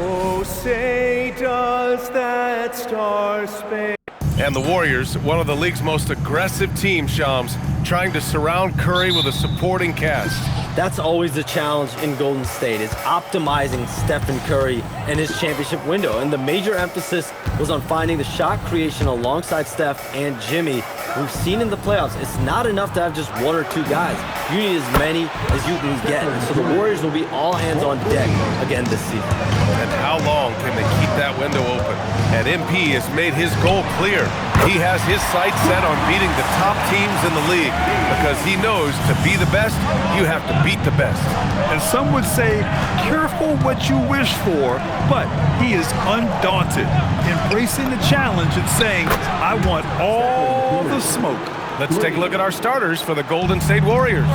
Oh, say does that star-spangled... And the Warriors, one of the league's most aggressive teams, Shams, trying to surround Curry with a supporting cast. That's always the challenge in Golden State, is optimizing Stephen Curry and his championship window. And the major emphasis was on finding the shot creation alongside Steph and Jimmy. We've seen in the playoffs, it's not enough to have just one or two guys. You need as many as you can get. So the Warriors will be all hands on deck again this season. And how long can they keep that window open? And MP has made his goal clear. He has his sights set on beating the top teams in the league because he knows to be the best, you have to beat the best. And some would say, careful what you wish for, but he is undaunted, embracing the challenge and saying, I want all the smoke. Let's take a look at our starters for the Golden State Warriors.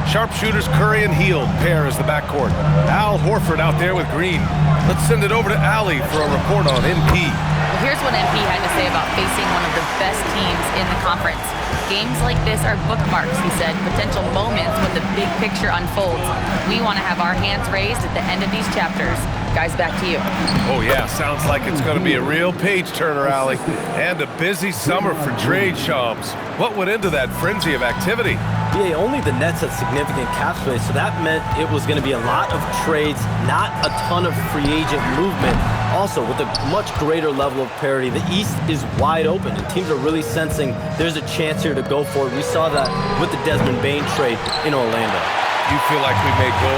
Sharpshooters Curry and Hield pair as the backcourt. Al Horford out there with Green. Let's send it over to Allie for a report on MP. Well, here's what MP had to say about facing one of the best teams in the conference. Games like this are bookmarks, he said, potential moments when the big picture unfolds. We want to have our hands raised at the end of these chapters. Guys, back to you. Oh, yeah, sounds like it's going to be a real page-turner, Allie. And a busy summer for trade, Shams. What went into that frenzy of activity? Yeah, only the Nets had significant cap space, so that meant it was going to be a lot of trades, not a ton of free agent movement. Also, with a much greater level of parity, the East is wide open, and teams are really sensing there's a chance here to go for it. We saw that with the Desmond Bane trade in Orlando. You feel like we may go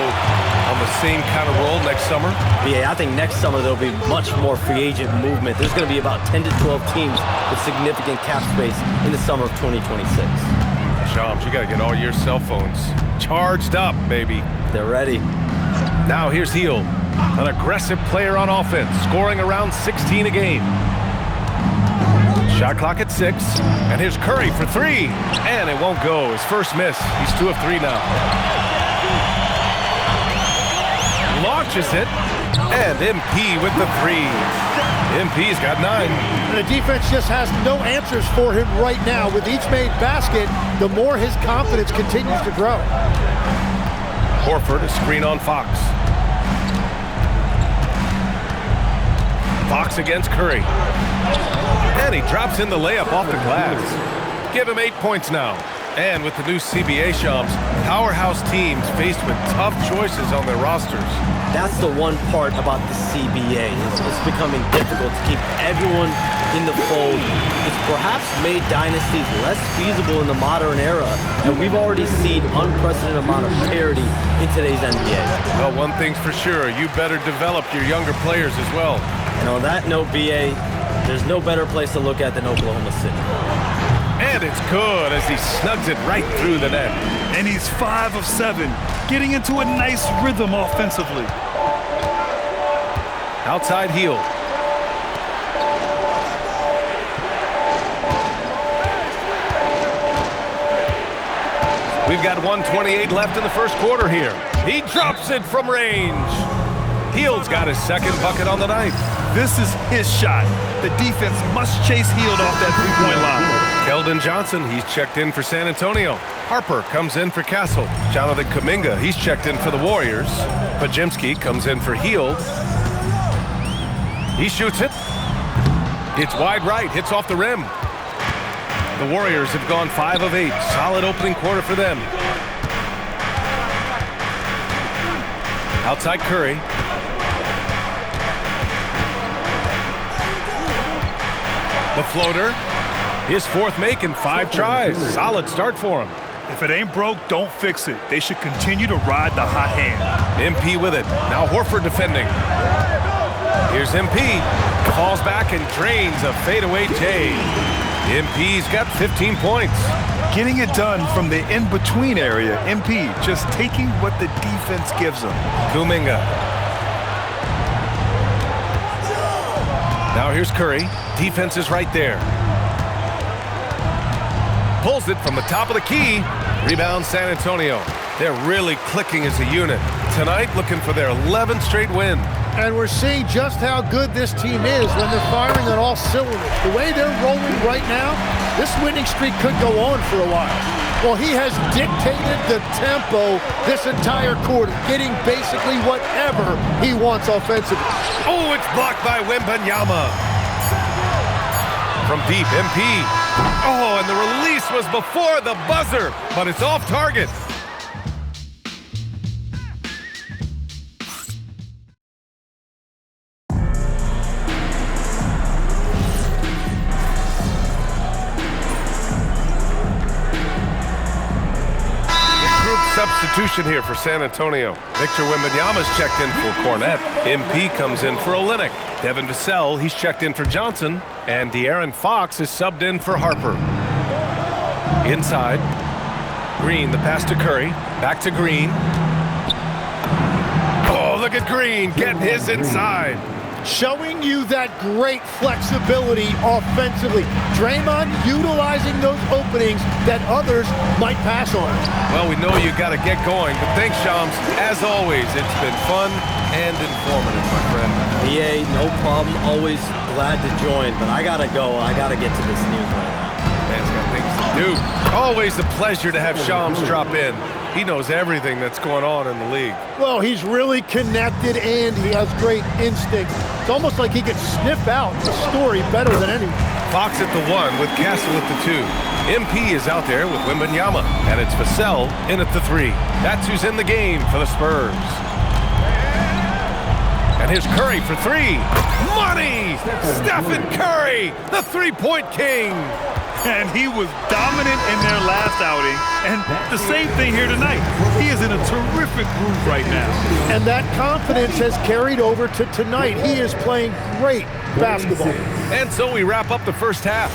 on the same kind of roll next summer? Yeah, I think next summer there'll be much more free agent movement. There's going to be about 10 to 12 teams with significant cap space in the summer of 2026. Shams, you got to get all your cell phones charged up, baby. They're ready. Now here's Hield, an aggressive player on offense, scoring around 16 a game. Shot clock at 6, and here's Curry for 3, and it won't go. His first miss. He's 2 of 3 now. Launches it, and MP with the 3. MP's got 9. The defense just has no answers for him right now. With each made basket, the more his confidence continues to grow. Horford, a screen on Fox. Fox against Curry. And he drops in the layup off the glass. Give him 8 points now. And with the new CBA, Shams, powerhouse teams faced with tough choices on their rosters. That's the one part about the CBA. It's becoming difficult to keep everyone in the fold. It's perhaps made dynasties less feasible in the modern era, and we've already seen unprecedented amount of parity in today's NBA. Well, one thing's for sure, you better develop your younger players as well. And on that note, BA, there's no better place to look at than Oklahoma City. And it's good as he snugs it right through the net. And he's 5 of 7, getting into a nice rhythm offensively. Outside Hield. We've got 1:28 left in the first quarter here. He drops it from range. Hield's got his second bucket on the night. This is his shot. The defense must chase Hield off that three-point line. Keldon Johnson, he's checked in for San Antonio. Harper comes in for Castle. Jonathan Kuminga, he's checked in for the Warriors. Podziemski comes in for Hield. He shoots it. It's wide right, hits off the rim. The Warriors have gone 5 of 8. Solid opening quarter for them. Outside Curry. The floater. His 4th make in 5 tries. Solid start for him. If it ain't broke, don't fix it. They should continue to ride the hot hand. MP with it. Now Horford defending. Here's MP. Falls back and drains a fadeaway J. MP's got 15 points. Getting it done from the in-between area. MP just taking what the defense gives him. Kuminga. Now here's Curry. Defense is right there. Pulls it from the top of the key. Rebound San Antonio. They're really clicking as a unit. Tonight, looking for their 11th straight win. And we're seeing just how good this team is when they're firing on all cylinders. The way they're rolling right now, this winning streak could go on for a while. Well, he has dictated the tempo this entire quarter, getting basically whatever he wants offensively. Oh, it's blocked by Wembanyama. From deep, MP. Oh, and the release was before the buzzer, but it's off target. Substitution here for San Antonio. Victor Wembanyama's checked in for Cornette. MP comes in for Olynyk. Devin Vassell, he's checked in for Johnson. And De'Aaron Fox is subbed in for Harper. Inside. Green, the pass to Curry. Back to Green. Oh, look at Green getting his inside. Showing you that great flexibility offensively. Draymond utilizing those openings that others might pass on. Well, we know you got to get going, but thanks, Shams. As always, it's been fun and informative, my friend. BA, no problem. Always glad to join, but I got to go. I got to get to this news right now. Man's got things to do. Always a pleasure to have Shams drop in. He knows everything that's going on in the league. Well, he's really connected and he has great instinct. It's almost like he can sniff out the story better than anyone. Fox at the 1 with Castle at the 2. MP is out there with Wembanyama, and it's Vassell in at the 3. That's who's in the game for the Spurs. And here's Curry for 3. Money! Stephen Curry, the three-point king. And he was dominant in their last outing. And the same thing here tonight. He is in a terrific groove right now. And that confidence has carried over to tonight. He is playing great basketball. And so we wrap up the first half.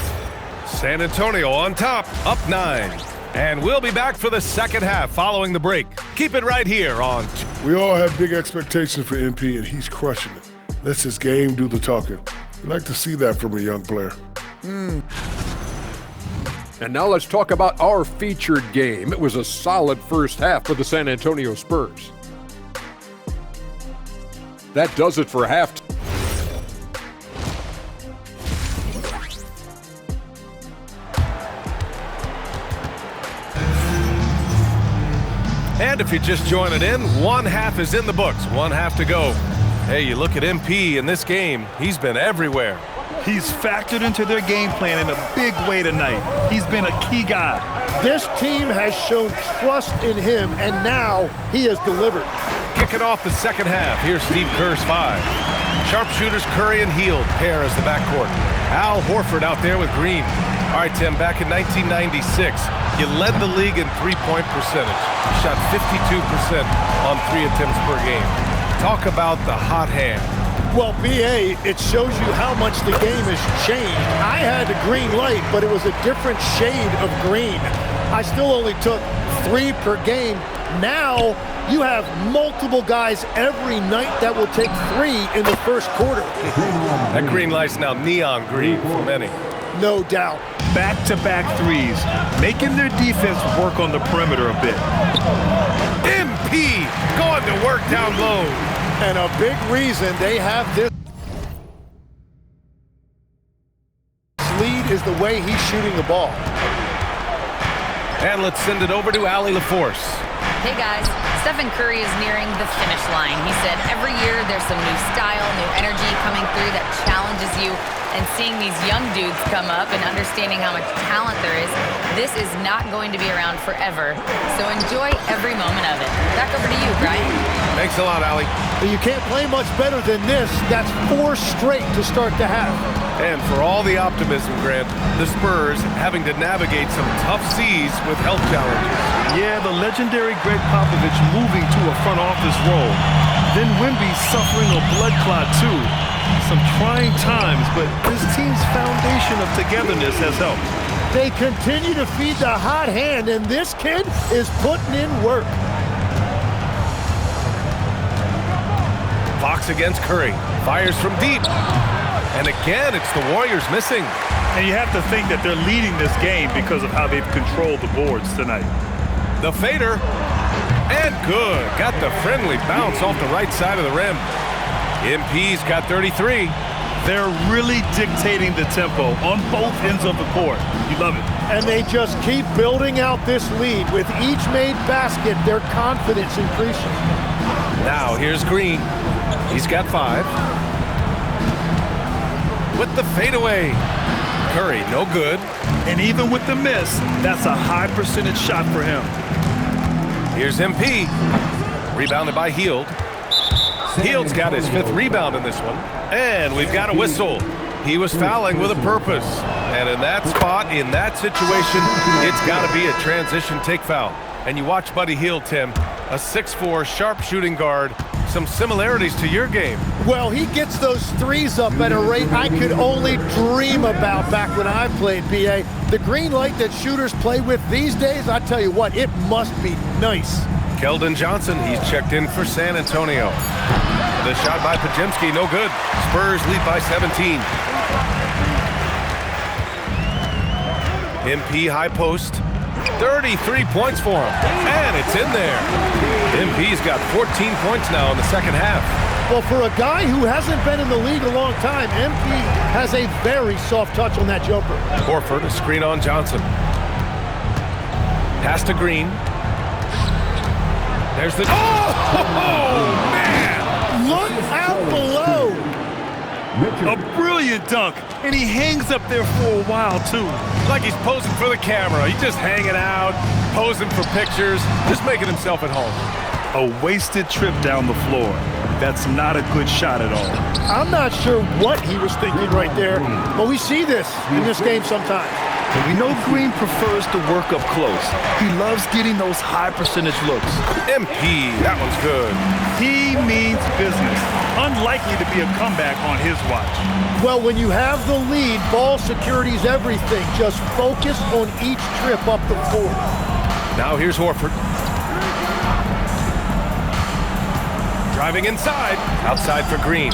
San Antonio on top, up 9. And we'll be back for the second half following the break. Keep it right here on... We all have big expectations for MP, and he's crushing it. Lets his game do the talking. We like to see that from a young player. And now let's talk about our featured game. It was a solid first half for the San Antonio Spurs. That does it for halftime. And if you're just joining in, one half is in the books, one half to go. Hey, you look at MP in this game, he's been everywhere. He's factored into their game plan in a big way tonight. He's been a key guy. This team has shown trust in him, and now he has delivered. Kicking off the second half, here's Steve Kerr's 5. Sharpshooters Curry and Hield pair as the backcourt. Al Horford out there with Green. All right, Tim, back in 1996, you led the league in three-point percentage. You shot 52% on 3 attempts per game. Talk about the hot hand. Well, BA, it shows you how much the game has changed. I had the green light, but it was a different shade of green. I still only took 3 per game. Now, you have multiple guys every night that will take 3 in the first quarter. That green light's now neon green for many. No doubt. Back-to-back threes, making their defense work on the perimeter a bit. MP going to work down low. And a big reason they have this lead is the way he's shooting the ball. And let's send it over to Allie LaForce. Hey guys, Stephen Curry is nearing the finish line. He said every year there's some new style, new energy coming through that challenges you. And seeing these young dudes come up and understanding how much talent there is, this is not going to be around forever. So enjoy every moment of it. Back over to you, Brian. Thanks a lot, Allie. You can't play much better than this. That's 4 straight to start the half. And for all the optimism, Grant, the Spurs having to navigate some tough seas with health challenges. Yeah, the legendary Greg Popovich moving to a front office role. Then Wemby suffering a blood clot too. Some trying times, but this team's foundation of togetherness has helped. They continue to feed the hot hand, and this kid is putting in work. Fox against Curry. Fires from deep. And again, it's the Warriors missing. And you have to think that they're leading this game because of how they've controlled the boards tonight. The fader. And good. Got the friendly bounce off the right side of the rim. MP's got 33. They're really dictating the tempo on both ends of the court. You love it. And they just keep building out this lead. With each made basket, their confidence increases. Now here's Green. He's got 5. With the fadeaway. Curry, no good. And even with the miss, that's a high percentage shot for him. Here's MP. Rebounded by Hield. Hield's got his 5th rebound in this one. And we've got a whistle. He was fouling with a purpose. And in that spot, in that situation, it's got to be a transition take foul. And you watch Buddy Hield, Tim, a 6'4", sharp shooting guard. Some similarities to your game. Well, he gets those threes up at a rate I could only dream about back when I played, B.A. The green light that shooters play with these days, I tell you what, it must be nice. Keldon Johnson, he's checked in for San Antonio. The shot by Podziemski, no good. Spurs lead by 17. MP high post. 33 points for him. And it's in there. MP's got 14 points now in the second half. Well, for a guy who hasn't been in the league a long time, MP has a very soft touch on that jumper. Horford, a screen on Johnson. Pass to Green. There's the... Oh, man! Look out below! A brilliant dunk, and he hangs up there for a while, too. Like he's posing for the camera. He's just hanging out, posing for pictures, just making himself at home. A wasted trip down the floor. That's not a good shot at all. I'm not sure what he was thinking right there, but we see this in this game sometimes. We know Green prefers to work up close. He loves getting those high percentage looks. MP, that one's good. He means business. Unlikely to be a comeback on his watch. Well, when you have the lead, ball security's everything. Just focus on each trip up the court. Now here's Horford. Driving inside. Outside for Green.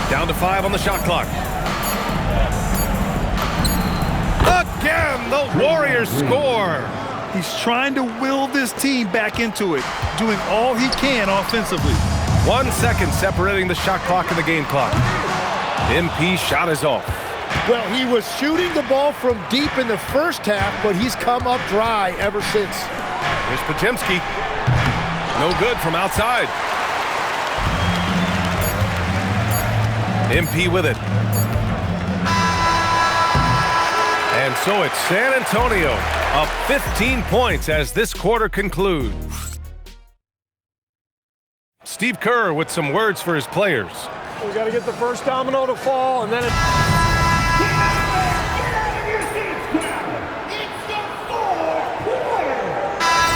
Down to 5 on the shot clock. Again, the Warriors score. He's trying to will this team back into it, doing all he can offensively. 1 second separating the shot clock and the game clock. MP shot is off. Well, he was shooting the ball from deep in the first half, but he's come up dry ever since. Here's Podziemski. No good from outside. MP with it. And so it's San Antonio up 15 points as this quarter concludes. Steve Kerr with some words for his players. We got to get the first domino to fall, and then it...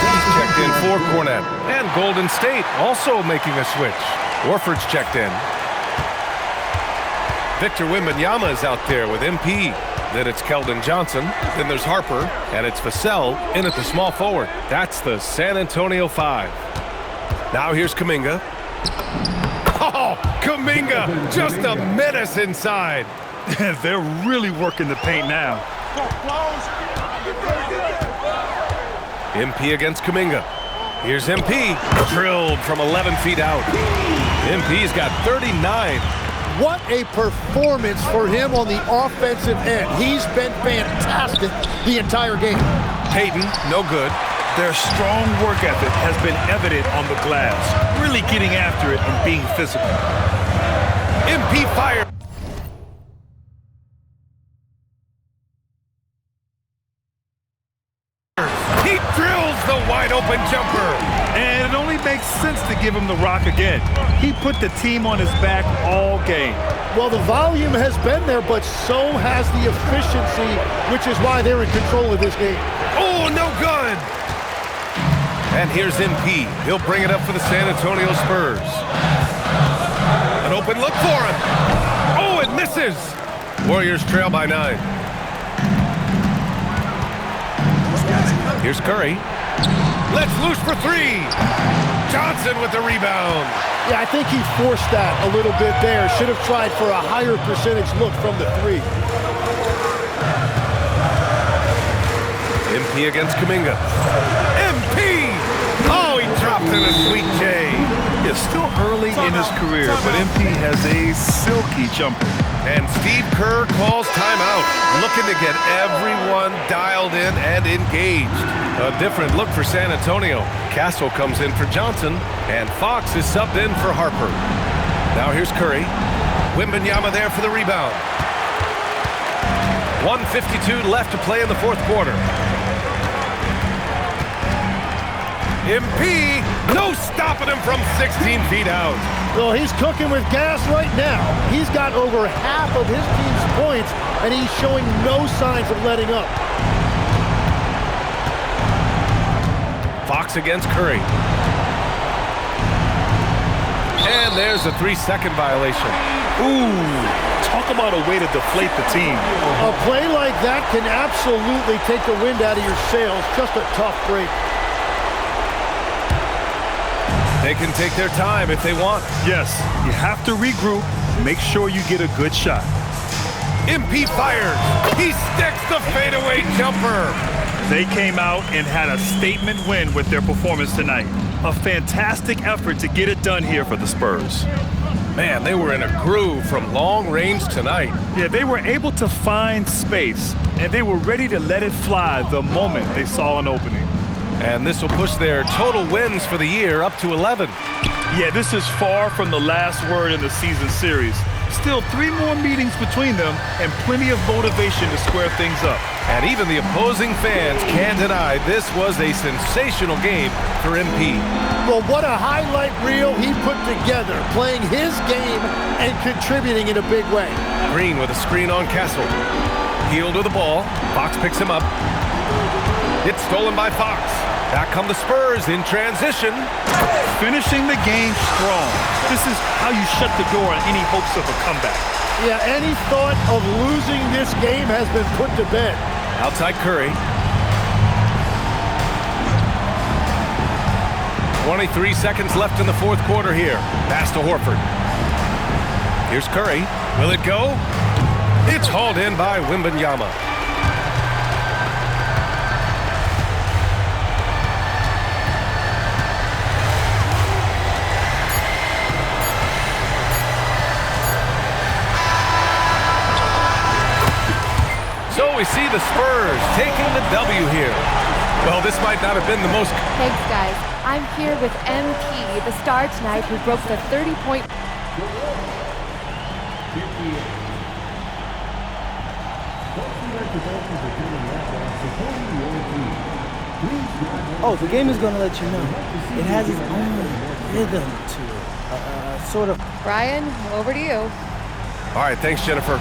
He's checked in for Cornette. And Golden State also making a switch. Horford's checked in. Victor Wembanyama is out there with MP. Then it's Keldon Johnson. Then there's Harper. And it's Vassell in at the small forward. That's the San Antonio 5. Now here's Kuminga. Oh, Kuminga, just a menace inside. They're really working the paint now. MP against Kuminga. Here's MP. Drilled from 11 feet out. MP's got 39. What a performance for him on the offensive end. He's been fantastic the entire game. Payton, no good. Their strong work ethic has been evident on the glass, really getting after it and being physical. MP fired. He drills the wide open jumper. And it only makes sense to give him the rock again. He put the team on his back all game. Well, the volume has been there, but so has the efficiency, which is why they're in control of this game. Oh, no good. And here's MP. He'll bring it up for the San Antonio Spurs. An open look for him. Oh, it misses. Warriors trail by 9. Here's Curry. Let's loose for 3. Johnson with the rebound. Yeah, I think he forced that a little bit there. Should have tried for a higher percentage look from the 3. MP against Kuminga. MP! Oh, he dropped in a sweet J. It's still early in his career, but MP has a silky jumper. And Steve Kerr calls timeout, looking to get everyone dialed in and engaged. A different look for San Antonio. Castle comes in for Johnson, and Fox is subbed in for Harper. Now here's Curry. Wembanyama there for the rebound. 1:52 left to play in the fourth quarter. MP, no stopping him from 16 feet out. Well, he's cooking with gas right now. He's got over half of his team's points, and he's showing no signs of letting up. Fox against Curry. And there's a 3-second violation. Ooh, talk about a way to deflate the team. A play like that can absolutely take the wind out of your sails. Just a tough break. They can take their time if they want. Yes, you have to regroup. Make sure you get a good shot. MP fires. He sticks the fadeaway jumper. They came out and had a statement win with their performance tonight. A fantastic effort to get it done here for the Spurs. Man, they were in a groove from long range tonight. Yeah, they were able to find space, and they were ready to let it fly the moment they saw an opening. And this will push their total wins for the year up to 11. Yeah, this is far from the last word in the season series. Still 3 more meetings between them and plenty of motivation to square things up. And even the opposing fans can't deny this was a sensational game for MP. Well, what a highlight reel he put together, playing his game and contributing in a big way. Green with a screen on Castle. Hield with the ball. Fox picks him up. It's stolen by Fox. Back come the Spurs in transition. Finishing the game strong. This is how you shut the door on any hopes of a comeback. Yeah, any thought of losing this game has been put to bed. Outside Curry. 23 seconds left in the fourth quarter here. Pass to Horford. Here's Curry. Will it go? It's hauled in by Wembanyama. So we see the Spurs taking the W here. Well, this might not have been the most... Thanks, guys. I'm here with MP, the star tonight, who broke the 30-point... Oh, the game is going to let you know. It has its own rhythm to it. Sort of... Brian, over to you. All right, thanks, Jennifer.